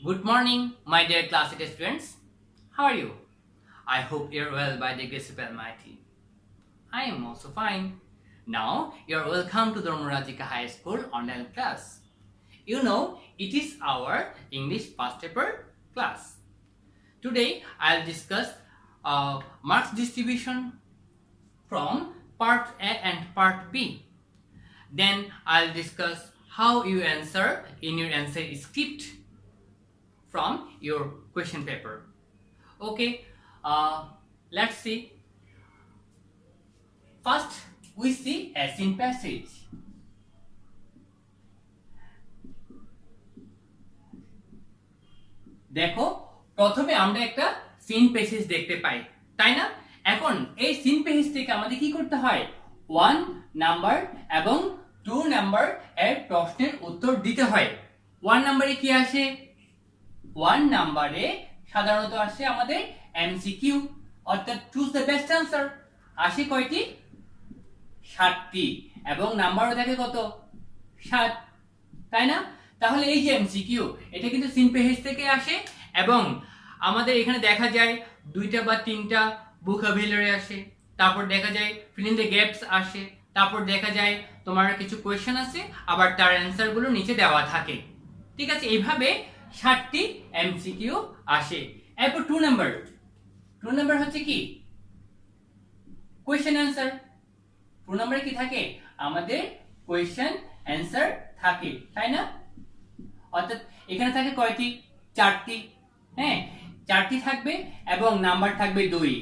Good morning, my dear class 8 students. How are you? I hope you're well by the grace of Almighty. I am also fine. Now, you're welcome to Dharmarajika High School online class. You know, it is our English first paper class. Today, I'll discuss marks distribution from part A and part B. Then, I'll discuss how you answer in your answer script from your question paper. Okay, let's see. First, we see a scene passage. দেখো প্রথমে আমরা একটা seen passage দেখতে পাই, তাই না? এখন এই seen passage থেকে আমাদের কি করতে হয়? 1 নাম্বার এবং 2 নাম্বার এর প্রশ্নের উত্তর দিতে হয়। 1 নম্বরে কি আসে? 1 নম্বরে সাধারণত আসে আমাদের এমসিকিউ, অর্থাৎ চুজ দ্য বেস্ট আনসার। আসে কয়টি? 7টি, এবং নাম্বারও থাকে কত? 7, তাই না? তাহলে এই যে এমসিকিউ, এটা কিন্তু সিন প্যাসেজ থেকে আসে, এবং আমাদের এখানে দেখা যায় 2টা বা 3টা ভোকাবুলারি আসে, তারপর দেখা যায় ফিল ইন দ্য গ্যাপস আসে, তারপর দেখা যায় তোমার কিছু কোয়েশ্চেন আছে, আবার তার অ্যান্সার গুলো নিচে দেওয়া থাকে। ঠিক আছে, এইভাবে 7টি এমসিকিউ আসে। এরপর 2 নাম্বার হচ্ছে কি? Question answer. 2 নম্বরে কি থাকে? আমাদের কোয়েশ্চেন অ্যান্সার থাকে, তাই না? অর্থাৎ এখানে থাকে কয়টি? 4টি। হ্যাঁ, 4টি থাকবে এবং নাম্বার থাকবে 2,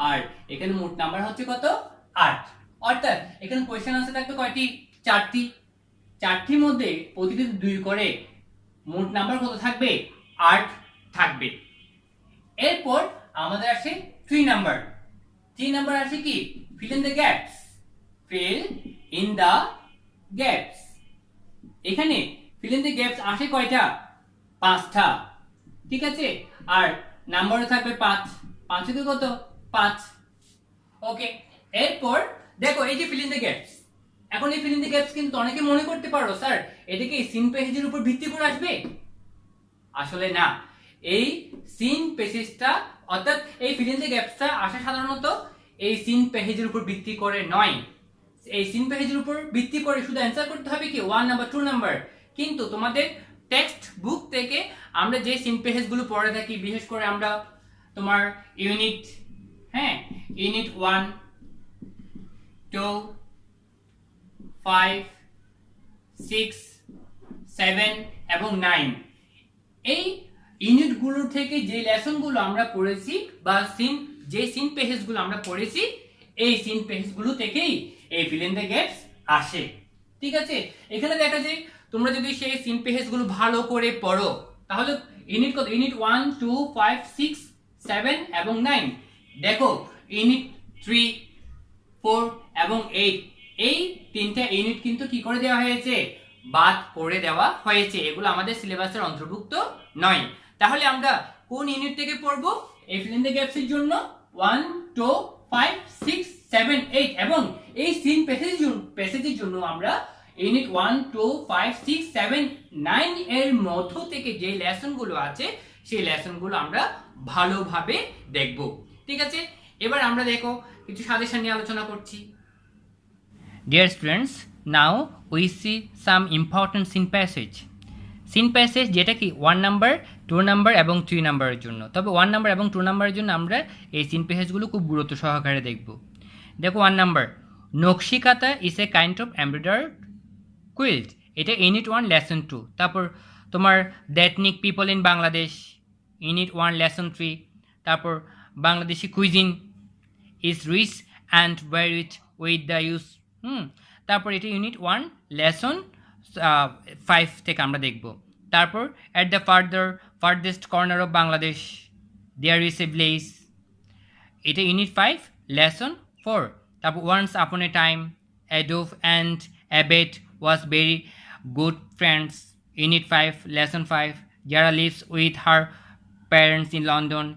আর এখানে মোট নাম্বার হচ্ছে কত? 8। অর্থাৎ এখানে কোয়েশ্চেন আনসার থাকবে কয়টি? 4টি। 4টির মধ্যে প্রতিটি 2 করে মোট নাম্বার কত থাকবে? 8 থাকবে। এরপর আমাদের আসে 3 নাম্বার। 3 নাম্বার আসে কি? Fill in the gaps. Fill in the gaps. এখানে ফিল ইন দ্য গ্যাপস আসে কয়টা? 5টা। ঠিক আছে, আর নাম্বারও থাকবে 5। 5 থেকে কত? 5। ওকে, এরপর দেখো এই যে ফিল ইন দ্য গ্যাপস। এখন এই ফিল ইন দ্য গ্যাপস কিন্তু অনেকে মনে করতে পারো, স্যার এটা কি সিন প্যাসেজের উপর ভিত্তি করে আসবে? আসলে না, এই সিন প্যাসেজটা অর্থাৎ এই ফিল ইন দ্য গ্যাপসটা আসে সাধারণত এই সিন প্যাসেজের উপর ভিত্তি করে নয়। এই সিন প্যাসেজের উপর ভিত্তি করে শুধু অ্যান্সার করতে হবে কি 1 নাম্বার 2 নাম্বার। কিন্তু তোমাদের টেক্সট বুক থেকে আমরা যে সিন প্যাসেজগুলো পড়ে থাকি, বিশেষ করে আমরা তোমার ইউনিট 1, 2, 5, 6, 7 এবং 9, এই ইউনিটগুলো থেকে যে লেসনগুলো আমরা পড়েছি বা যে সিন প্যাসেজগুলো আমরা পড়েছি, এই সিন প্যাসেজগুলো থেকেই এই ফিল ইন দ্য গ্যাপস আসে। ঠিক আছে, এখানে দেখা যায় তোমরা যদি সেই সিন প্যাসেজগুলো ভালো করে পড়ো, তাহলে ইউনিট 1, 2, 5, 6, 7 এবং 9, দেখো ইউনিট 3, 4 এবং 8, এই 3টা ইউনিট কিন্তু কি করে দেওয়া হয়েছে? বাদ করে দেওয়া হয়েছে। এগুলো আমাদের সিলেবাসের অন্তর্ভুক্ত নয়। তাহলে আমরা কোন ইউনিট থেকে পড়বো এই ফিল ইন দ্য গ্যাপস এর জন্য? 1, 2, 5, 6, 7, 8, এবং এই সিন প্যাসেজের জন্য আমরা ইউনিট 1, 2, 5, 6, 7, 9 এর মধ্য থেকে যে লেসনগুলো আছে সেই লেসনগুলো আমরা ভালোভাবে দেখব। ঠিক আছে, এবার আমরা দেখো কিছু সাজেশন নিয়ে আলোচনা করছি। Dear students, now we see some important scene passage. Seen passage যেটা কি 1 নাম্বার 2 নাম্বার এবং 3 নাম্বারের জন্য। তবে 1 নাম্বার এবং 2 নাম্বারের জন্য আমরা এই সিন প্যাসেজগুলো খুব গুরুত্ব সহকারে দেখব। দেখো 1 number, Nakshikantha is a kind of embroidered quilt. এটা ইউনিট 1 লেসন 2। তারপর তোমার ethnic people in Bangladesh, unit 1 lesson 3। তারপর Bangladeshi cuisine is rich and varied with the use. তারপর এটা ইউনিট 1 লেসন 5 থেকে আমরা দেখব। তারপর at the farthest corner of Bangladesh there is a village, এটা ইউনিট 5 লেসন 4। তারপর once upon a time a dove and a bat was very good friends, unit 5 lesson 5। যারা lives with her parents in London,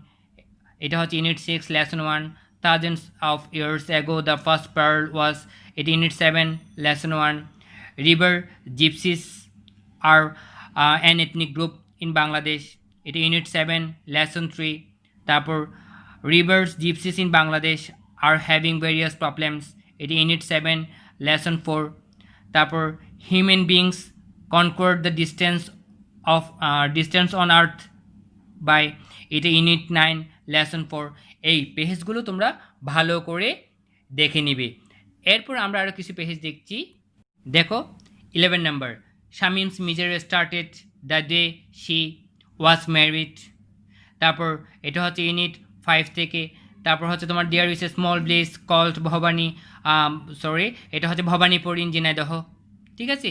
এটা হচ্ছে unit 6 lesson 1। thousands of years ago the first pearl was, it unit 7 lesson 1. River gypsies are an ethnic group, in Bangladesh, এটা unit 7 lesson 3। তারপর river gypsies in Bangladesh are having various problems, এটি unit 7 lesson 4। তারপর human beings conquer the distance on earth by, এটা unit 9 lesson 4। এই পেজগুলো তোমরা ভালো করে দেখে নিবে। এরপর আমরা আরও কিছু পেজ দেখছি। দেখো 11 number, Shamim's misery started the day she was married. তারপর এটা হচ্ছে ইউনিট 5 থেকে। তারপর হচ্ছে তোমার there is a small place called Bhabani, এটা হচ্ছে ভবানীপুর ইন ঝিনাইদহ। ঠিক আছে,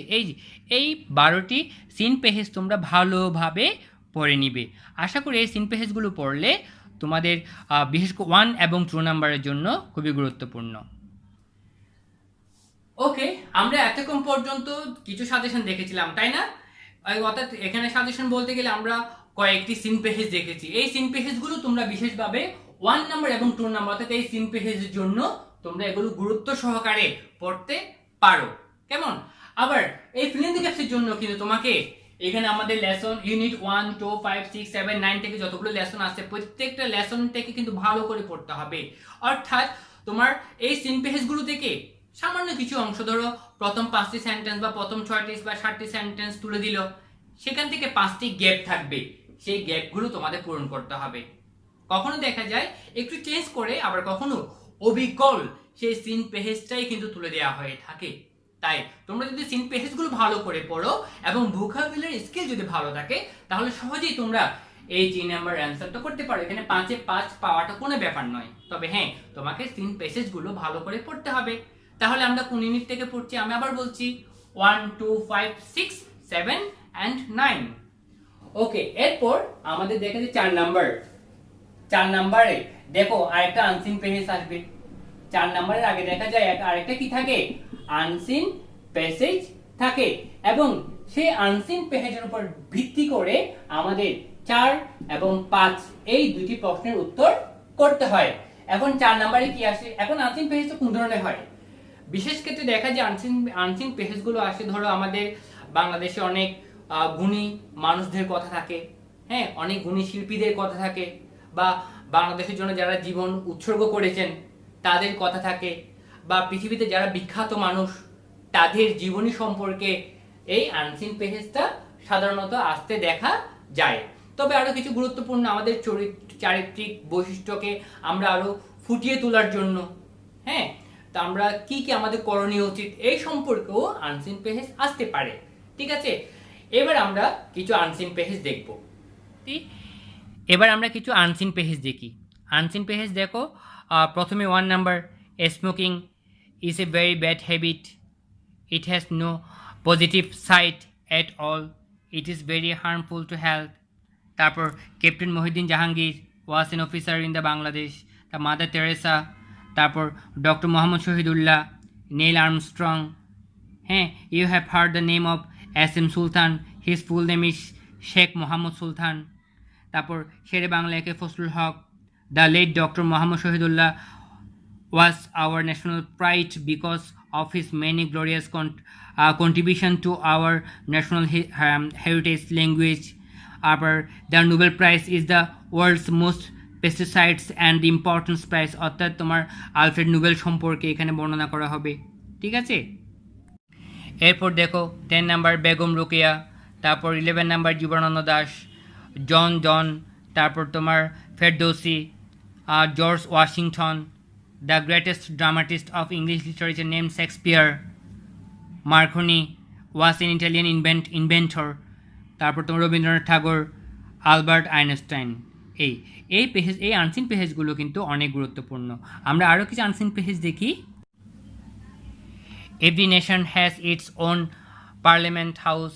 এই 12টি সিন পেজ তোমরা ভালোভাবে পড়ে নিবে। আশা করি এই সিন পেজগুলো পড়লে তোমাদের বিশেষ করে 1 এবং 2 নাম্বারের জন্য খুবই গুরুত্বপূর্ণ। ওকে, আমরা এতক্ষণ পর্যন্ত কিছু সাজেশন দেখেছিলাম, তাই না? অর্থাৎ এখানে সাজেশন বলতে গেলে আমরা কয়েকটি সিন পেজ দেখেছি। এই সিন পেজগুলো তোমরা বিশেষভাবে 1 নাম্বার এবং 2 নাম্বার, অর্থাৎ এই সিন পেজের জন্য তোমরা এগুলো গুরুত্ব সহকারে পড়তে পারো। কেমন? আবার এই ফিল ইন দ্য গ্যাপসের জন্য কিন্তু তোমাকে এখানে আমাদের লেসন ইউনিট 1, 2, 5, 6, 7, 9 থেকে যতগুলো লেসন আছে প্রত্যেকটা লেসন থেকে কিন্তু ভালো করে পড়তে হবে। অর্থাৎ তোমার এই সিন পেজগুলো থেকে সামান্য কিছু অংশ, ধরো প্রথম 5টি সেন্টেন্স বা প্রথম 6টি বা 7টি সেন্টেন্স তুলে দিল, সেখান থেকে 5টি গ্যাপ থাকবে, সেই গ্যাপগুলো তোমাদের পূরণ করতে হবে। কখনো দেখা যায় একটু চেঞ্জ করে, আবার কখনো অবিকল সেই সিন পেজটাই কিন্তু তুলে দেওয়া হয়ে থাকে। তাই তোমরা যদি সিন পেজগুলো ভালো করে পড়ো এবং ভোকাবুলারি স্কিল যদি ভালো থাকে, তাহলে সহজেই তোমরা এই 3 নাম্বার অ্যান্সারটা করতে পারো। এখানে 5-এ 5 পাওয়াটা কোনো ব্যাপার নয়। তবে হ্যাঁ, তোমাকে সিন পেজগুলো ভালো করে পড়তে হবে। তাহলে আমরা কোন ইউনিট থেকে পড়ছি আমি আবার বলছি, 1, 2, 5, 6, 7 and 9। ওকে, এরপর আমাদের দেখা যায় 4 নাম্বার। 4 নাম্বারে দেখো আরেকটা আনসিন প্যাসেজ আসবে। 4 নাম্বারের আগে দেখা যায় আরেকটা কি থাকে, আনসিন প্যাসেজ থাকে, এবং সেই আনসিন প্যাসেজের উপর ভিত্তি করে আমাদের 4 এবং 5 এই দুটি প্রশ্নের উত্তর করতে হয়। এখন 4 নাম্বারে কি আসে, এখন আনসিন প্যাসেজ কোন ধরনের হয়? বিশেষ ক্ষেত্রে দেখা যায় আনসিন পেজগুলো আসে, ধরো আমাদের বাংলাদেশে অনেক গুণী মানুষদের কথা থাকে, হ্যাঁ, অনেক গুণী শিল্পীদের কথা থাকে, বা বাংলাদেশের জন্য যারা জীবন উৎসর্গ করেছেন তাদের কথা থাকে, বা পৃথিবীতে যারা বিখ্যাত মানুষ তাদের জীবনী সম্পর্কে এই আনসিন পেজটা সাধারণত আসতে দেখা যায়। তবে আরো কিছু গুরুত্বপূর্ণ আমাদের চারিত্রিক বৈশিষ্ট্যকে আমরা আরো ফুটিয়ে তোলার জন্য, হ্যাঁ, তা আমরা কি কি আমাদের করণীয় উচিত এই সম্পর্কেও আনসিন পেজ আসতে পারে। ঠিক আছে, এবার আমরা কিছু আনসিন পেজ দেখব। দেখি আনসিন পেজ দেখো। প্রথমে 1 number, smoking is a very bad habit, it has no positive side at all, it is very harmful to health. তারপর captain Mohiuddin Jahangir was an officer in the Bangladesh, the mother Teresa, তারপর doctor Mohammad Shahidullah, Neil Armstrong, হ্যাঁ, you have heard the name of S M. Sultan, his full name is Sheikh Mohammad Sultan. তারপর Sher-e Bangla A K Fazlul Huq, the late doctor Mohammad Shahidullah was our national pride because of his many glorious contribution to our national heritage language. আবার the Nobel prize is the world's most prestigious and important prize, অর্থাৎ তোমার Alfred Nobel সম্পর্কে এখানে বর্ণনা করা হবে। ঠিক আছে, এরপর দেখো 10 নাম্বার বেগম রোকেয়া, তারপর 11 নাম্বার জীবনানন্দ দাশ, জন, তারপর তোমার Ferdousi, George Washington, the greatest dramatist of English literature name Shakespeare, Marconi was an Italian inventor, তারপর তোমার রবীন্দ্রনাথ ঠাকুর, আলবার্ট আইনস্টাইন। এই আনসিন পেজগুলো কিন্তু অনেক গুরুত্বপূর্ণ। আমরা আরও কিছু আনসিন পেজ দেখি। Every nation has its own parliament house,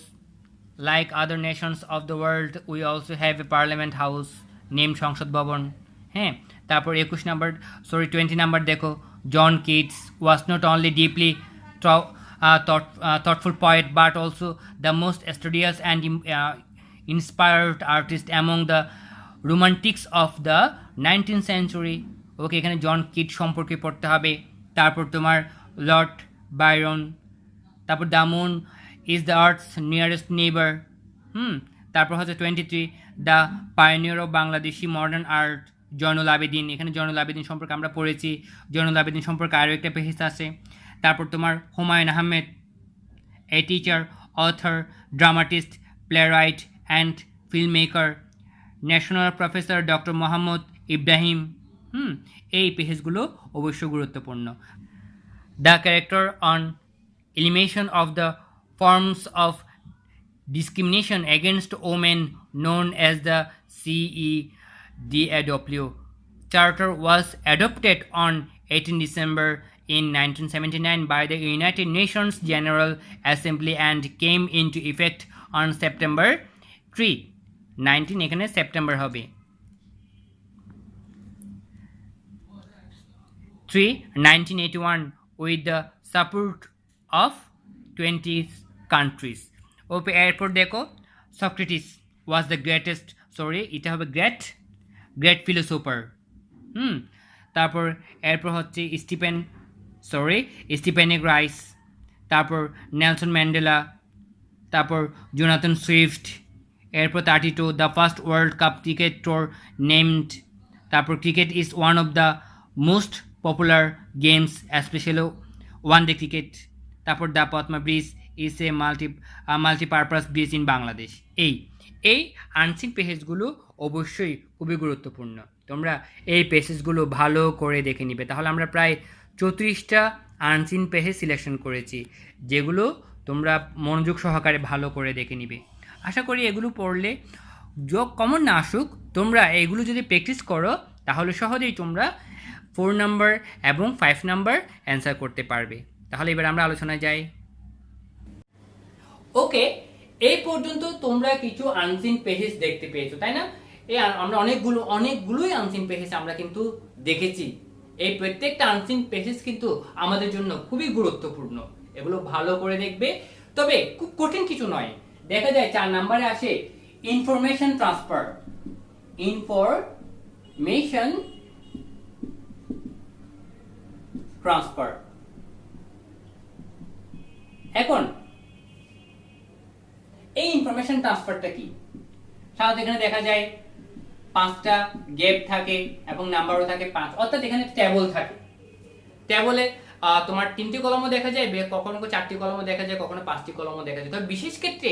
like other nations of the world we also have a parliament house name Sangsad Bhaban. হ্যাঁ, তারপর 20 নাম্বার দেখো, John Keats was not only deeply thoughtful poet but also the most studious and inspired artist among the romantics of the 19th century. Okay, এখানে John Keats সম্পর্কে পড়তে হবে। তারপর তোমার Lord Byron, তারপর the moon is the earth's nearest neighbour, তারপর হচ্ছে 23 the pioneer of Bangladeshi modern art Zainul Abedin. এখানে জয়নুল আবেদিন সম্পর্কে আমরা পড়েছি। জয়নুল আবেদিন সম্পর্কে আরও একটা পেজ আছে। তারপর তোমার Humayun Ahmed, a teacher, author, dramatist, playwright and filmmaker, national professor doctor Mohammad Ibrahim. এই পেজগুলো অবশ্যই গুরুত্বপূর্ণ। The character on elimination of the forms of discrimination against women known as the CEDAW Charter was adopted on 18 December in 1979 by the United Nations General Assembly and came into effect on September 3, 19 এখানে September হবে 3, 1981 with the support of 20 countries. ওপে এরপর দেখো Socrates was the greatest, এটা হবে great philosopher. তারপর এরপর হচ্ছে Stephanie Rice, তারপর নেলসন ম্যান্ডেলা, তারপর জোনাথন সুইফট। এরপর 32 the first world cup cricket tour named. তারপর cricket is one of the most popular games specially one day cricket. তারপর the Padma bridge is a multipurpose bridge in Bangladesh. এই unseen পেজগুলো অবশ্যই খুবই গুরুত্বপূর্ণ। তোমরা এই পেজগুলো ভালো করে দেখে নিবে। তাহলে আমরা প্রায় 34টা আনসিন পেজ সিলেকশন করেছি, যেগুলো তোমরা মনোযোগ সহকারে ভালো করে দেখে নিবে। আশা করি এগুলো পড়লে যোগ কমন না আসুক, তোমরা এগুলো যদি প্র্যাকটিস করো তাহলে সহজেই তোমরা 4 নাম্বার এবং 5 নাম্বার অ্যান্সার করতে পারবে। তাহলে এবার আমরা আলোচনায় যাই। ওকে, এই পর্যন্ত তোমরা কিছু আনসিন পেজেস দেখতে পেয়েছো, তাই না? আমরা অনেকগুলোই আনসিন পেজেস আমরা কিন্তু দেখেছি। এই প্রত্যেকটা আনসিন পেজেস কিন্তু আমাদের জন্য খুবই গুরুত্বপূর্ণ। এগুলো ভালো করে দেখবে, তবে খুব কঠিন কিছু নয়। দেখা যায় 4 নম্বরে আসে ইনফরমেশন ট্রান্সফার। এখন এই ইনফরমেশন ট্রান্সফারটা কি? সাধারণত এখানে দেখা যায় 5টা গ্যাপ থাকে এবং নাম্বারও থাকে 5, অর্থাৎ এখানে টেবল থাকে। টেবলে তোমার 3টি কলামও দেখা যায়, কখনো 4টি কলামও দেখা যায়, কখনো 5টি কলামও দেখা যায়। তবে বিশেষ ক্ষেত্রে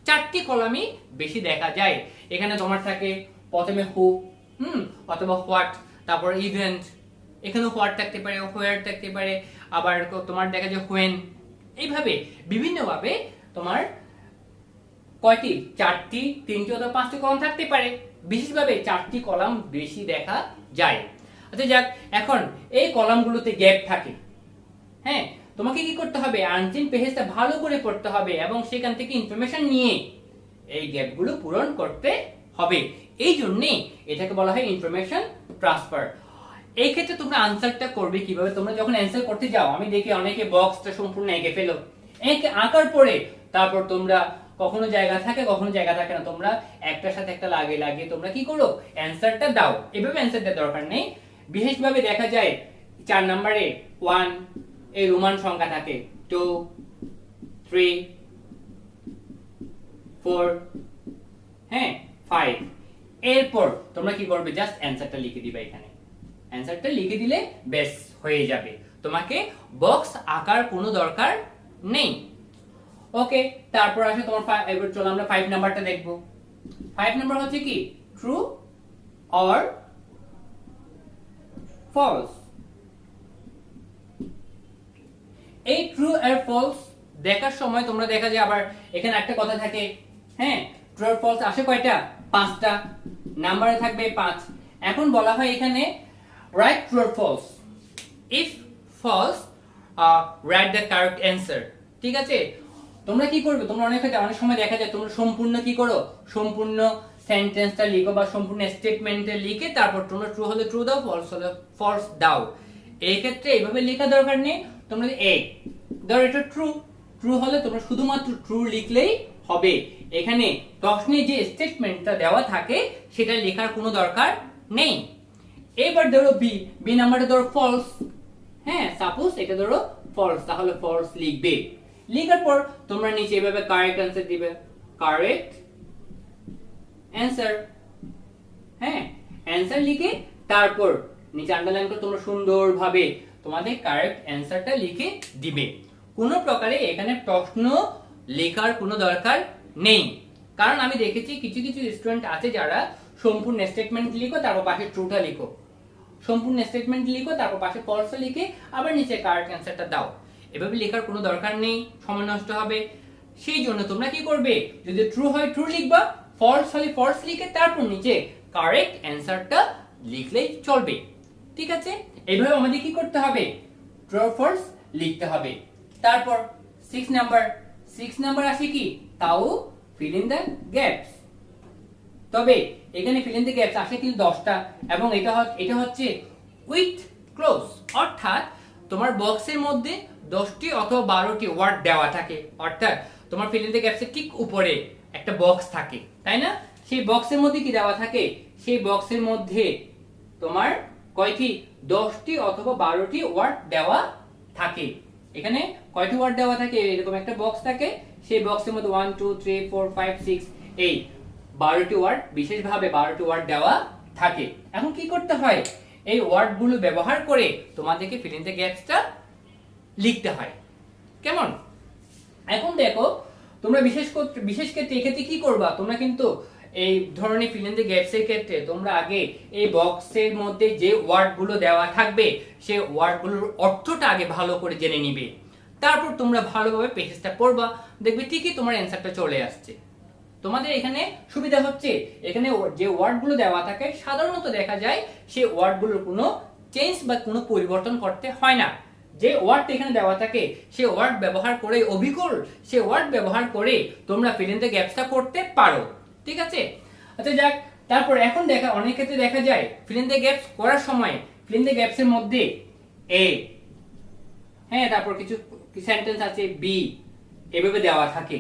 4টি কলামই বেশি দেখা যায়। এখানে তোমার থাকে প্রথমে হু, অথবা হোয়াট, তারপর ইভেন্ট, এখানেও হোয়াট থাকতে পারে, হোয়ার থাকতে পারে, আবার তোমার দেখা যায় হোয়েন। এইভাবে বিভিন্নভাবে তোমার কয়টি 4টি, 3টি অথবা 5টি কলাম থাকতে পারে। বিশেষভাবে 4টি কলাম বেশি দেখা যায়। আচ্ছা যাক, এখন এই কলামগুলোতে গ্যাপ থাকে। হ্যাঁ, তোমাকে কি করতে হবে? আনসিন পেজটা ভালো করে পড়তে হবে এবং সেখান থেকে ইনফরমেশন নিয়ে এই গ্যাপগুলো পূরণ করতে হবে। এই জন্যই এটাকে বলা হয় ইনফরমেশন ট্রান্সফার। এই ক্ষেত্রে তোমরা আনসারটা করবে কিভাবে? তোমরা যখন অ্যান্সার করতে যাও, আমি দেখি অনেকে বক্সটা সম্পূর্ণ এঁকে ফেলো। আঁকার পরে তারপর তোমরা কখনো জায়গা থাকে, কখনো জায়গা থাকে না, তোমরা একটার সাথে একটা লাগিয়ে তোমরা কি করো? অ্যান্সারটা দাও। এভাবে অ্যান্সার দেওয়ার দরকার নেই। বিশেষভাবে দেখা যায় 4 নম্বরে 1 এই রোমান সংখ্যা থাকে, 2, 3, 4, 5। এরপর তোমরা কি করবে? জাস্ট অ্যান্সারটা লিখে দিবে। এখানে অ্যান্সারটা লিখে দিলে বেশ হয়ে যাবে। তোমাকে বক্স আঁকার কোনো দরকার নেই। ওকে, তারপর আসে তোমার এবার চলো আমরা 5 নাম্বারটা দেখব। 5 নাম্বার হচ্ছে কি? True or false. এই ট্রু আর ফলস দেখার সময় তোমরা দেখা যায় আবার এখানে একটা কথা থাকে। ট্রু আর ফলস আসে কয়টা? 5টা। নাম্বারে থাকবে 5। এখন বলা হয় এখানে write true or false. If false, write the correct answer. ঠিক আছে, তোমরা কি করবে? তোমরা অনেক সময় দেখা যায় তোমরা সম্পূর্ণ কি করো? সম্পূর্ণ সেন্টেন্সটা লিখো বা সম্পূর্ণ স্টেটমেন্টটা লিখে তারপর তোমরা ট্রু হলে ট্রু দাও, ফলস হলে ফলস দাও। এই ক্ষেত্রে এইভাবে লেখা দরকার নেই। তোমরা ধরো এটা ট্রু হলে তোমরা শুধুমাত্র ট্রু লিখলেই হবে। এখানে প্রশ্নে যে স্টেটমেন্টটা দেওয়া থাকে সেটা লেখার কোনো দরকার নেই। এবার ধরো বি নাম্বারটা ধরো ফলস। সাপোজ এটা ধরো ফলস, তাহলে ফলস লিখবে। লেখার পর তোমরা নিচে এভাবে কারেক্ট অ্যান্সার দিবে। Correct answer. হ্যাঁ, অ্যান্সার লিখে তারপর নিচে আন্ডারলাইন করে তোমরা সুন্দরভাবে তোমাদের কারেক্ট অ্যান্সারটা লিখে দিবে। কোনো প্রকারে এখানে প্রশ্ন লেখার কোনো দরকার নেই, কারণ আমি দেখেছি কিছু কিছু স্টুডেন্ট আছে যারা সম্পূর্ণ স্টেটমেন্ট লিখো তারপর পাশে ট্রুটা লিখো, সম্পূর্ণ স্টেটমেন্ট লিখো তারপর পাশে ফলস লিখে আবার নিচে কারেক্ট অ্যান্সারটা দাও। এভাবে লেখার কোনো দরকার নেই, সময় নষ্ট হবে। সেই জন্য তোমরা কি করবে, যদি ট্রু হয় ট্রু লিখবা, ফলস হলে ফলস লিখে তারপর নিচে কারেক্ট অ্যান্সারটা লিখলেই চলবে। ঠিক আছে, এইভাবে আমাদের কি করতে হবে, ট্রু ফলস লিখতে হবে। তারপর 6 নাম্বার আসে কি, তাও ফিল ইন দ্য গ্যাপস। তবে এখানে ফিল ইন দ্য গ্যাপস আসে কিন্তু 10টা, এবং এটা হচ্ছে উইথ ক্লোজ, অর্থাৎ তোমার বক্সের মধ্যে 10টি অথবা 12টি ওয়ার্ড দেওয়া থাকে, অর্থাৎ তোমার ফিল ইন দ্য গ্যাপসের ঠিক উপরে একটা বক্স থাকে, তাই না? সেই বক্সের মধ্যে কি দেওয়া থাকে, সেই বক্সের মধ্যে তোমার কয়টি, 10টি অথবা 12টি ওয়ার্ড দেওয়া থাকে। এখানে কয়টি ওয়ার্ড দেওয়া থাকে, এরকম একটা বক্স থাকে, সেই বক্সের মধ্যে 1 2 3 4 5 6 এই 12টি ওয়ার্ড, বিশেষভাবে 12টি ওয়ার্ড দেওয়া থাকে। এখন কি করতে হয়, এই ওয়ার্ডগুলো ব্যবহার করে তোমাদেরকে ফিল ইন দ্য গ্যাপসটা লিখতে হয়। কেমন? এখন দেখো তোমরা বিশেষ ক্ষেত্রে এক্ষেত্রে কি করবা, তোমরা কিন্তু এই ধরনের ফিল ইন দ্য গ্যাপস এর ক্ষেত্রে তোমরা আগে এই বক্সের মধ্যে যে ওয়ার্ডগুলো দেওয়া থাকবে সেই ওয়ার্ডগুলোর অর্থটা আগে ভালো করে জেনে নিবে, তারপর তোমরা ভালোভাবে পেজটা পড়বা, দেখবে ঠিকই তোমার অ্যান্সারটা চলে আসছে। তোমাদের এখানে সুবিধা হচ্ছে, এখানে যে ওয়ার্ডগুলো দেওয়া থাকে সাধারণত দেখা যায় সেই ওয়ার্ডগুলোর কোনো চেঞ্জ বা কোনো পরিবর্তন করতে হয় না। যে ওয়ার্ডটা এখানে দেওয়া থাকে সেই ওয়ার্ড ব্যবহার করে, অবিকল সেই ওয়ার্ড ব্যবহার করে তোমরা ফিল ইন দ্য গ্যাপসটা করতে পারো। ঠিক আছে, আচ্ছা যাক, তারপর এখন অনেক ক্ষেত্রে দেখা যায় ফিল ইন দ্য গ্যাপস করার সময় ফিল ইন দ্য গ্যাপস এর মধ্যে এ, হ্যাঁ, তারপর কিছু সেন্টেন্স আছে বি, এভাবে দেওয়া থাকে,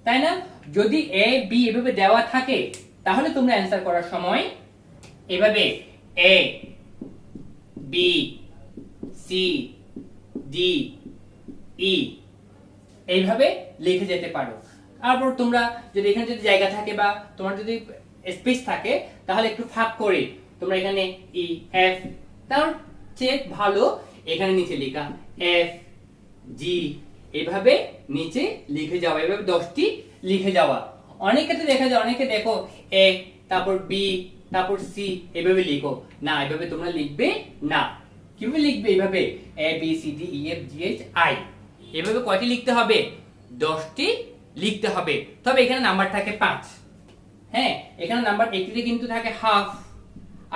তাই না? যদি এ বি এভাবে দেওয়া থাকে তাহলে তোমরা অ্যান্সার করার সময় এভাবে এ বি সি ডি ই এইভাবে লিখে যেতে পারো। তারপর তোমরা যদি এখানে যদি জায়গা থাকে বা তোমার যদি স্পেস থাকে তাহলে একটু ফাঁক করে তোমরা এখানে ই এফ, তার চেয়ে ভালো এখানে নিচে লেখা এফ জি, এইভাবে নিচে লিখে যাওয়া, এইভাবে 10টি লিখে যাওয়া। অনেক ক্ষেত্রে দেখা যায় অনেকে দেখো এ তারপর বি তারপর সি এভাবে লিখো না, এভাবে তোমরা লিখবে না। কিভাবে লিখবে, এইভাবে A B C D E F G H I, এভাবে কয়টি লিখতে হবে, 10টি লিখতে হবে। তবে এখানে নাম্বার থাকে 5, হ্যাঁ, এখানে নাম্বার একটিতে কিন্তু থাকে হাফ,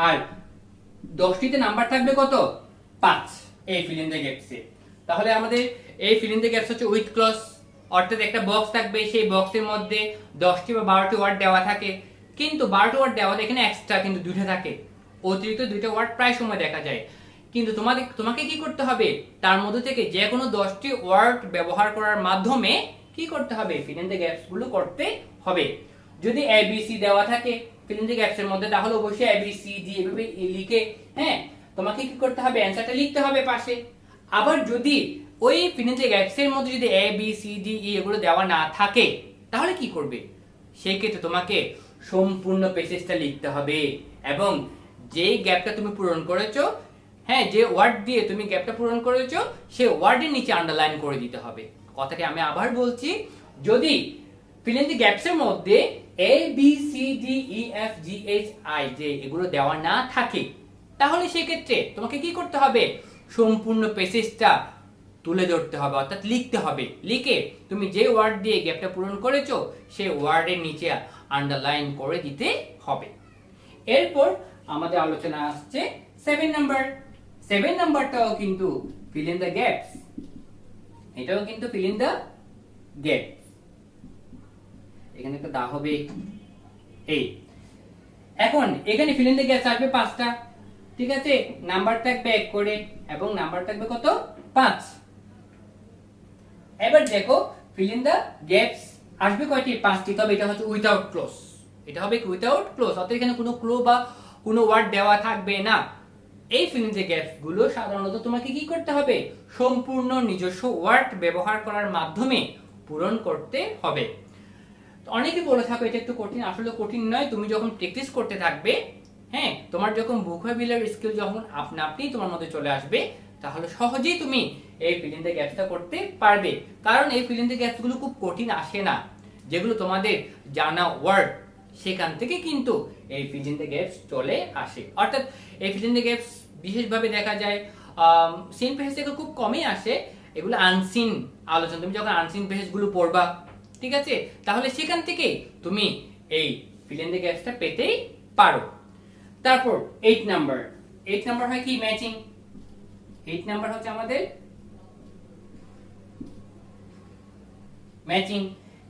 আর 10টিতে নাম্বার থাকবে কত, 5 এই ফিল ইন দ্য গ্যাপসে। তাহলে আমাদের এই ফিল ইন দ্য গ্যাপস হচ্ছে উইথ ক্লজ, অর্থাৎ একটা বক্স থাকবে, সেই বক্সের মধ্যে 10টি বা 12টি ওয়ার্ড দেওয়া থাকে, কিন্তু 12টি ওয়ার্ড দেওয়া এখানে এক্সট্রা কিন্তু 2টা থাকে, অতিরিক্ত 2টা ওয়ার্ড প্রায় সময় দেখা যায়। কিন্তু তোমাকে কি করতে হবে, তার মধ্যে থেকে যে কোনো 10টি ওয়ার্ড ব্যবহার করার মাধ্যমে কি করতে হবে, ফিল ইন দ্য গ্যাপস গুলো করতে হবে। যদি এ বি সি দেওয়া থাকে ফিল ইন দ্য গ্যাপস এর মধ্যে, তাহলে অবশ্যই এ বি সি ডি এভাবে লিখে, হ্যাঁ, তোমাকে কি করতে হবে, অ্যানসারটা লিখতে হবে পাশে। আবার যদি ওই ফিল ইন দ্য গ্যাপস এর মধ্যে যদি এ বি সি ডি ই এগুলো দেওয়া না থাকে তাহলে কি করবে, সেই ক্ষেত্রে তোমাকে সম্পূর্ণ প্যাসেজটা লিখতে হবে, এবং যে গ্যাপটা তুমি পূরণ করেছো, হ্যাঁ, যে ওয়ার্ড দিয়ে তুমি গ্যাপটা পূরণ করেছো সেই ওয়ার্ডের নিচে আন্ডারলাইন করে দিতে হবে। কথাটি আমি আবার বলছি, যদি ফিল ইন দ্য গ্যাপস এর মধ্যে A B C D E F G H I যে এগুলো দেওয়া না থাকে তাহলে সেই ক্ষেত্রে তোমাকে কি করতে হবে, সম্পূর্ণ প্যাসেজটা তুলে ধরতে হবে, অর্থাৎ লিখতে হবে। লিখে তুমি যে ওয়ার্ড দিয়ে গ্যাপটা পূরণ করেছো সেই ওয়ার্ডের নিচে আন্ডারলাইন করে দিতে হবে। এরপর আমাদের আলোচনা আসছে 7 নাম্বার। 7 নাম্বারটাও কিন্তু ফিল ইন দ্য গ্যাপস, এটাও কিন্তু ফিল ইন দ্য গ্যাপস। এখানে একটা দা হবে এই, এখন এখানে ফিল ইন দ্য গ্যাপস আসবে 5টা, ঠিক আছে, নাম্বার থাকবে 1 করে এবং নাম্বার থাকবে কত, 5। এবার দেখো ফিল ইন দ্য গ্যাপস আসবে কয়টি, 5টি, তবে এটা হচ্ছে উইথাউট ক্লোজ, এটা হবে উইথাউট ক্লোজ, অর্থাৎ এখানে কোনো ক্লো বা কোনো ওয়ার্ড দেওয়া থাকবে না। এই ফিল ইন দ্য গ্যাপস গুলো সাধারণত তোমাকে কি করতে হবে, সম্পূর্ণ নিজস্ব ওয়ার্ড ব্যবহার করার মাধ্যমে পূরণ করতে হবে। তো অনেকে বলে থাকো এটা একটু কঠিন, আসলে কঠিন নয়। তুমি যখন প্র্যাকটিস করতে থাকবে, হ্যাঁ, তোমার যখন ভোকাবুলারি স্কিল যখন আপনা আপনি তোমার মধ্যে চলে আসবে, তাহলে সহজেই তুমি এই ফিল ইন দ্য গ্যাপসটা করতে পারবে। কারণ এই ফিল ইন দ্য গ্যাপস গুলো খুব কঠিন আসে না, যেগুলো তোমাদের জানা ওয়ার্ড সেখান থেকে কিন্তু এই ফিল ইন দ্য গ্যাপস চলে আসে। অর্থাৎ এই ফিল ইন দ্য গ্যাপস বিশেষভাবে দেখা যায় সিন পেজ থেকে খুব কমই আসে, এগুলো আনসিন আলোচনা। তুমি যখন আনসিন পেজ গুলো পড়বা, ঠিক আছে, তাহলে সেখান থেকে তুমি এই ফিল ইন দ্য গ্যাপসটা পেতেই পারো। তারপর 8 নাম্বার হয় কি ম্যাচিং। 8 নাম্বার হচ্ছে আমাদের ম্যাচিং।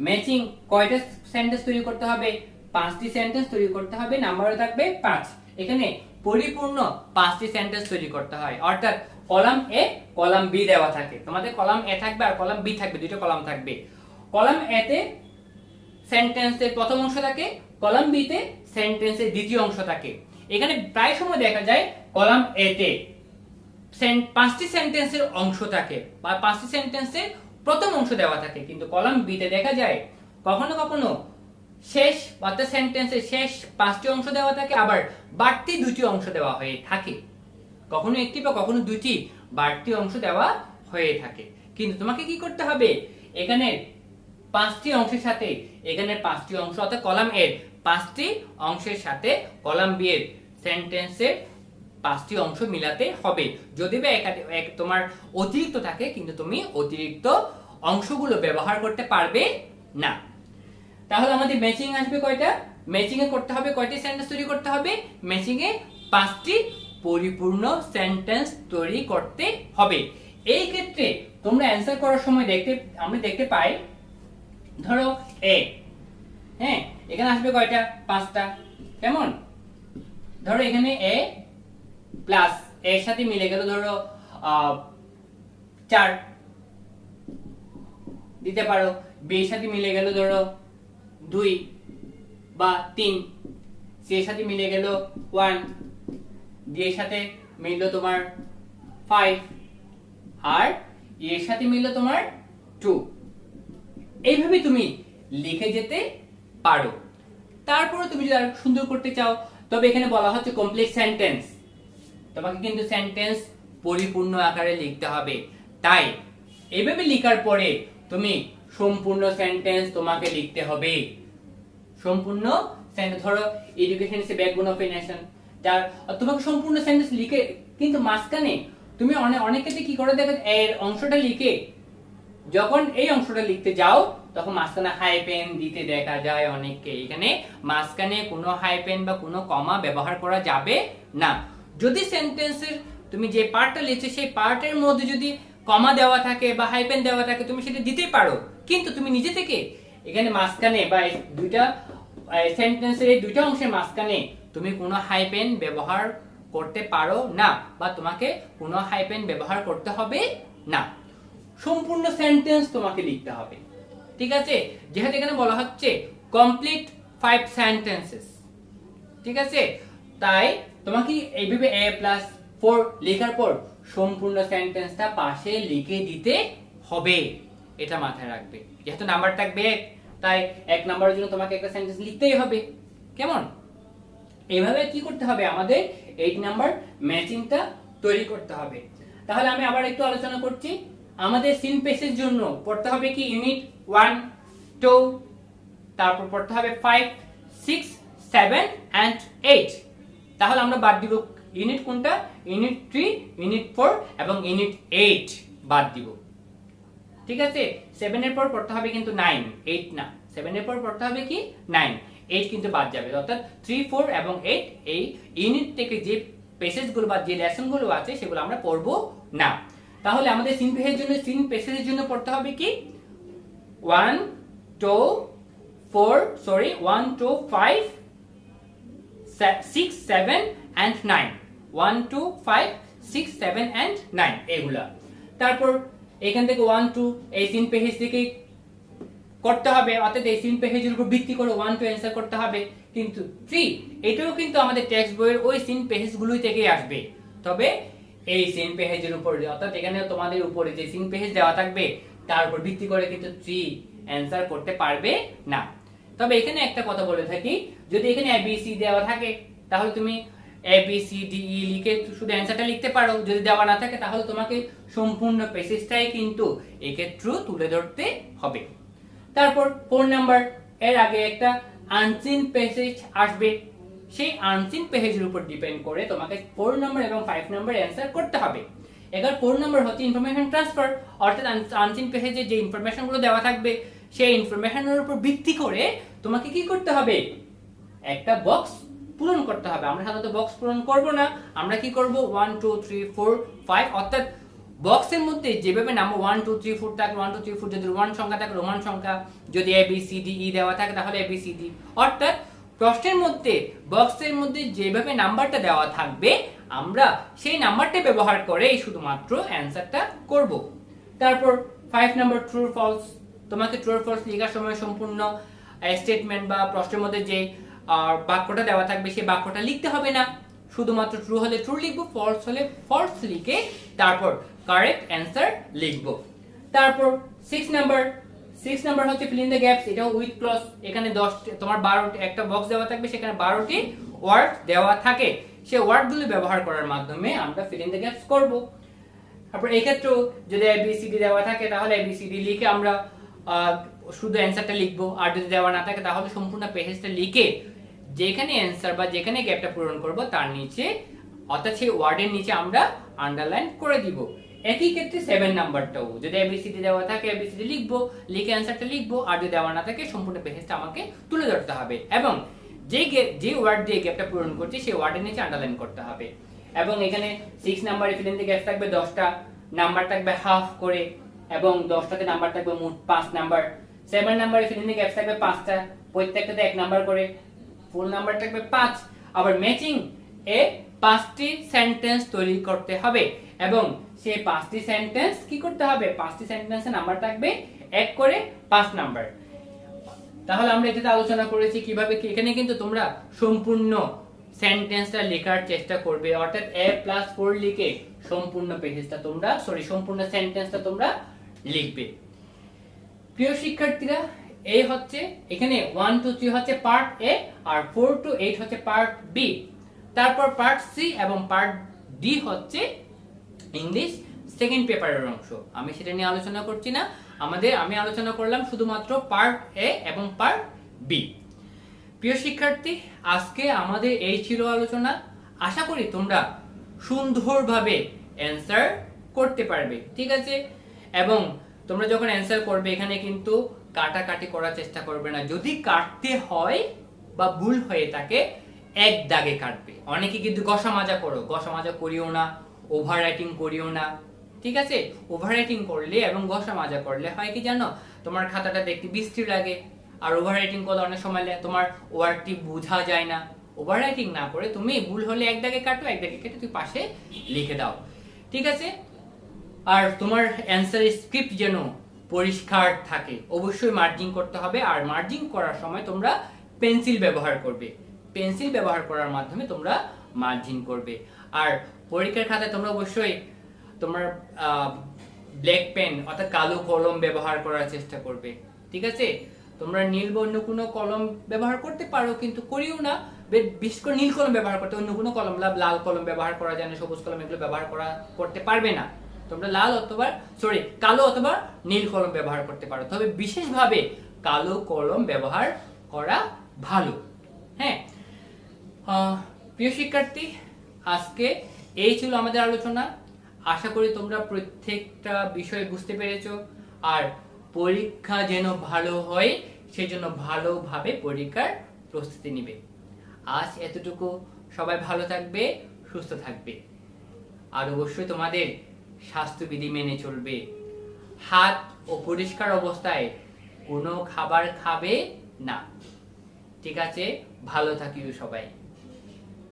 ম্যাচিং কয়টা সেন্টেন্স তৈরি করতে হবে? 5টি সেন্টেন্স তৈরি করতে হবে, নাম্বারও থাকবে 5। এখানে পরিপূর্ণ 5টি সেন্টেন্স তৈরি করতে হয়। অর্থাৎ কলাম এ কলাম বি দেওয়া থাকে, তোমাদের কলাম এ থাকবে আর কলাম বি থাকবে, দুটো কলাম থাকবে। কলাম এ তে সেন্টেন্সের প্রথম অংশ থাকে, কলাম বি তে সেন্টেন্সের দ্বিতীয় অংশ থাকে। এখানে প্রায় সময় দেখা যায় কলাম এ তে 5টি সেন্টেন্সের অংশ থাকে বা 5টি সেন্টেন্সের প্রথম অংশ দেওয়া থাকে, কিন্তু কলাম বি তে দেখা যায় কখনো কখনো শেষ অর্থাৎ সেন্টেন্সের শেষ 5টি অংশ দেওয়া থাকে, আবার বাড়তি 2টি অংশ দেওয়া হয়ে থাকে। কখনো একটি বা কখনো 2টি বাড়তি অংশ দেওয়া হয়ে থাকে। কিন্তু তোমাকে কি করতে হবে? এখানে 5টি অংশের সাথে এখানে 5টি অংশ অর্থাৎ কলাম এর 5টি অংশের সাথে কলাম বি এর সেন্টেন্সের 5টি অংশ মিলাতে হবে। যদি বা তোমার অতিরিক্ত থাকে, কিন্তু তুমি অতিরিক্ত অংশগুলো ব্যবহার করতে পারবে না। তাহলে আমাদের ম্যাচিং আসবে কয়টা? ম্যাচিং এ করতে হবে কয়টি সেন্টেন্স তৈরি করতে হবে? ম্যাচিং এ 5টি পরিপূর্ণ সেন্টেন্স তৈরি করতে হবে। এই ক্ষেত্রে তোমরা অ্যানসার করার সময় আমরা দেখতে পাই, ধরো এ, হ্যাঁ, এখানে আসবে কয়টা? 5টা। কেমন? ধরো এখানে এ প্লাস এর সাথে মিলে গেল ধরো 4 দিতে পারো, বি এর সাথে মিলে গেল ধরো 2 বা 3, সি এর সাথে মিলে গেল 1, ডি এর সাথে মিললো তোমার 5, আর ই এর সাথে মিললো তোমার 2। এইভাবে তুমি লিখে যেতে পারো। তারপরে তুমি যদি আরো সুন্দর করতে চাও, তবে এখানে বলা হচ্ছে কমপ্লিট সেন্টেন্স। তোমাকে কিন্তু সেন্টেন্স পরিপূর্ণ আকারে লিখতে হবে। তাই এইভাবে লেখার পরে তুমি সম্পূর্ণ সেন্টেন্স তোমাকে লিখতে হবে। সম্পূর্ণ সেন্টেন্স, ধরো education is a backbone of a nation, যার তোমাকে সম্পূর্ণ সেন্টেন্স লিখে, কিন্তু মাঝখানে তুমি অনেক ক্ষেত্রে কি করে দেখো, এর অংশটা লিখে যখন এই অংশটা লিখতে যাও তখন মাঝখানে হাইপেন দিতে দেখা যায় অনেককে। এখানে মাঝখানে কোনো হাইপেন বা কোনো কমা ব্যবহার করা যাবে না। যদি সেন্টেন্সের তুমি যে পার্টটা লিখছো সেই পার্টের মধ্যে যদি কমা দেওয়া থাকে বা হাইপেন দেওয়া থাকে, তুমি সেটা দিতেই পারো, কিন্তু তুমি নিজে থেকে এখানে মাঝখানে বা দুইটা সেন্টেন্সের এই দুইটা অংশের মাঝখানে তুমি কোনো হাইপেন ব্যবহার করতে পারো না, বা তোমাকে কোনো হাইপেন ব্যবহার করতে হবে না। সম্পূর্ণ সেন্টেন্স তোমাকে লিখতে হবে, ঠিক আছে? যেহেতু এখানে বলা হচ্ছে কমপ্লিট 5 সেন্টেন্সেস, ঠিক আছে? তাই তোমাকে এইভাবে a+4 লেখার পর সম্পূর্ণ সেন্টেন্সটা পাশে লিখে দিতে হবে, এটা মাথায় রাখবে। যেহেতু নাম্বার থাকবে 1, তাই 1 নাম্বারের জন্য তোমাকে একটা সেন্টেন্স লিখতেই হবে। কেমন? এইভাবে কি করতে হবে? আমাদের 8 নাম্বার ম্যাচিংটা তৈরি করতে হবে। তাহলে আমি আবার একটু আলোচনা করছি। আমাদের সিন পেজের জন্য পড়তে হবে কি? ইউনিট 1, 2, তারপর পড়তে হবে 5, 6, 7 and 8। তাহলে আমরা বাদ দিব ইউনিট কোনটা? ইউনিট 3, ইউনিট 4 এবং ইউনিট 8 বাদ দিব, ঠিক আছে? 7 এর পর পড়তে হবে কিন্তু 9, 8 না। 7 এর পর পড়তে হবে কি? 9, 8 কিন্তু বাদ যাবে। অর্থাৎ 3, 4 এবং 8 এই ইউনিট থেকে যে পেজেসগুলো বা যে লেসনগুলো আছে সেগুলো আমরা পড়বো না। তাহলে আমাদের সিন পেজের জন্য পড়তে হবে কি? 1, 2, 5, 6, 7 and 9। 1, 2, 5, 6, 7 and 9 এগুলা। তারপর এখান থেকে 1, 2 এই সিন পেজ থেকে করতে হবে, অর্থাৎ এই সিন পেজের উপর ভিত্তি করে 1, 2 অ্যানসার করতে হবে। কিন্তু 3 এটাও কিন্তু আমাদের টেক্সট বইয়ের ওই সিন পেজগুলোই থেকেই আসবে। তবে এই সিন পেজের উপর, অর্থাৎ এখানে তোমাদের উপরে যে সিন পেজ দেওয়া থাকবে তার উপর ভিত্তি করে কিন্তু 3 অ্যানসার করতে পারবে না। তবে এখানে একটা কথা বলে থাকি, যদি এখানে ABC দেওয়া থাকে তাহলে তুমি ABCDE লিখে শুধু অ্যান্সারটা লিখতে পারো, যদি দেওয়া না থাকে তাহলে তোমাকে সম্পূর্ণ প্যাসেজটাই কিন্তু এক্ষেত্রে তুলে ধরতে হবে। তারপর 4 নাম্বার, এর আগে একটা আনসিন প্যাসেজ আসবে, সেই আনসিন প্যাসেজের উপর ডিপেন্ড করে তোমাকে 4 নাম্বার এবং 5 নাম্বার অ্যান্সার করতে হবে। এবার 4 নাম্বার হচ্ছে ইনফরমেশন ট্রান্সফার, অর্থাৎ আনসিন প্যাসেজে যে ইনফরমেশনগুলো দেওয়া থাকবে সেই ইনফরমেশনের উপর ভিত্তি করে তোমাকে কি করতে হবে, একটা বক্স পূরণ করতে হবে। আমরা সাধারণত বক্স পূরণ করব না, আমরা কি করব 1 2 3 4 5, অর্থাৎ বক্সের মধ্যে যেভাবে নাম্বার 1 2 3 4 থাকে, 1 2 3 4 যদি রোমান সংখ্যা থাকে রোমান সংখ্যা, যদি ABCDE দেওয়া থাকে তাহলে ABCD, অর্থাৎ প্রশ্নের মধ্যে বক্সের মধ্যে যেভাবে নাম্বারটা দেওয়া থাকবে আমরা সেই নাম্বারটা ব্যবহার করে শুধুমাত্র অ্যানসারটা করব। তারপর 5 নাম্বার ট্রু ফলস, তোমাকে ট্রু ফলস লেখার সময় সম্পূর্ণ স্টেটমেন্ট বা প্রশ্নের মধ্যে যে বাক্যটা দেওয়া থাকবে সেই বাক্যটা লিখতে হবে না, শুধুমাত্র ট্রু হলে ট্রু লিখবো, ফলস হলে ফলস লিখে তারপর কারেক্ট অ্যান্সার লিখবো। তারপর 6 নাম্বার হচ্ছে ফিল ইন দ্য গ্যাপস, এটাও উইথ ক্লজ। এখানে 10 তোমার 12টি একটা বক্স দেওয়া থাকবে, সেখানে 12টি ওয়ার্ড দেওয়া থাকে, সেই ওয়ার্ডগুলো ব্যবহার করার মাধ্যমে আমরা ফিল ইন দ্য গ্যাপস করব। তারপর এই ক্ষেত্রে যদি ABCD দেওয়া থাকে তাহলে ABCD লিখে আমরা শুধু অ্যান্সারটা লিখবো, আর যদি দেওয়া না থাকে তাহলে সম্পূর্ণ পেজটা লিখে যেখানে অ্যান্সার বা যেখানে গ্যাপটা পূরণ করব তার নিচে অর্থাৎ সেই ওয়ার্ডের নিচে আমরা আন্ডারলাইন করে দিব। একই ক্ষেত্রে 7 নাম্বারটাও যদি ABCD দেওয়া থাকে ABCD লিখবো, লিখে অ্যান্সারটা লিখবো, আর যদি দেওয়া না থাকে সম্পূর্ণ পেজটা আমাকে তুলে ধরতে হবে এবং যে ওয়ার্ড দিয়ে গ্যাপটা পূরণ করছি সেই ওয়ার্ডের নিচে আন্ডারলাইন করতে হবে। এবং এখানে 6 নাম্বারে ফিল ইন দ্য গ্যাপস থাকবে 10টা, নাম্বার থাকবে হাফ করে এবং 10টাতে নাম্বার থাকবে মোট 5 নাম্বার। 7 নাম্বারে ফিল ইন দ্য গ্যাপস থাকবে 5টা, প্রত্যেকটাতে 1 নাম্বার করে, ফুল নাম্বার থাকবে 5। আবার ম্যাচিং এ 5টি সেন্টেন্স তৈরি করতে হবে এবং সেই 5টি সেন্টেন্স কি করতে হবে, 5টি সেন্টেন্সের নাম্বার থাকবে 1 করে 5 নাম্বার। তাহলে আমরা এটাতে আলোচনা করেছি কিভাবে, এখানে কিন্তু তোমরা সম্পূর্ণ সেন্টেন্সটা লেখার চেষ্টা করবে, অর্থাৎ A+4 লিখে সম্পূর্ণ সেন্টেন্সটা তোমরা লিখবে। প্রিয় শিক্ষার্থীরা, এই হচ্ছে এখানে 1 2 3 হচ্ছে পার্ট এ আর 4 to 8 হচ্ছে পার্ট বি। তারপর পার্ট সি এবং পার্ট ডি হচ্ছে ইংলিশ সেকেন্ড পেপারের অংশ, আমি সেটা নিয়ে আলোচনা করছি না, আমি আলোচনা করলাম শুধুমাত্র পার্ট এ এবং পার্ট বি। প্রিয় শিক্ষার্থী, আজকে আমাদের এই ছিল আলোচনা। আশা করি তোমরা সুন্দরভাবে অ্যান্সার করতে পারবে, ঠিক আছে? এবং তোমরা যখন অ্যান্সার করবে এখানে কিন্তু কাটাকাটি করার চেষ্টা করবে না, যদি কাটতে হয় বা ভুল হয়ে থাকে এক দাগে কাটবে। অনেকে কিন্তু গসা মাজা করিও না, ওভার রাইটিং করিও না, ঠিক আছে? ওভার রাইটিং করলে এবং গসা মাজা করলে হয় কি জানো, তোমার খাতাটা দেখতে বিশ্রী লাগে, আর ওভার রাইটিং করলে অনেক সময় তোমার ওয়ার্ডটি বোঝা যায় না। ওভার রাইটিং না করে তুমি ভুল হলে এক দাগে কাটো, এক দাগে কেটে তুই পাশে লিখে দাও, ঠিক আছে? আর তোমার অ্যান্সারের স্ক্রিপ্ট যেন পরিষ্কার থাকে, অবশ্যই মার্জিং করতে হবে, আর মার্জিং করার সময় তোমরা পেন্সিল ব্যবহার করবে, পেন্সিল ব্যবহার করার মাধ্যমে তোমরা মার্জিং করবে। আর পরীক্ষার খাতায় তোমরা অবশ্যই তোমার ব্ল্যাক পেন অর্থাৎ কালো কলম ব্যবহার করার চেষ্টা করবে, ঠিক আছে? তোমরা নীল বা অন্য কোনো কলম ব্যবহার করতে পারো, কিন্তু করিও না, বিশেষ করে নীল কলম ব্যবহার করতে, অন্য কোনো কলম, লাল কলম ব্যবহার করা যায় না, সবুজ কলম এগুলো ব্যবহার করতে পারবে না। তোমরা কালো অথবা নীল কলম ব্যবহার করতে পারো, তবে বিশেষভাবে কালো কলম ব্যবহার করা ভালো। হ্যাঁ প্রিয় শিক্ষার্থী, আজকে এই ছিল আমাদের আলোচনা। আশা করি তোমরা প্রত্যেকটা বিষয় বুঝতে পেরেছো, আর পরীক্ষা যেন ভালো হয় সেজন্য ভালোভাবে পরীক্ষার প্রস্তুতি নিবে। আজ এতটুকু, সবাই ভালো থাকবে, সুস্থ থাকবে, আর অবশ্যই তোমাদের স্বাস্থ্যবিধি মেনে চলবে। হাত ও পরিষ্কার অবস্থায় কোনো খাবার খাবে না, ঠিক আছে? ভালো থাকিও সবাই।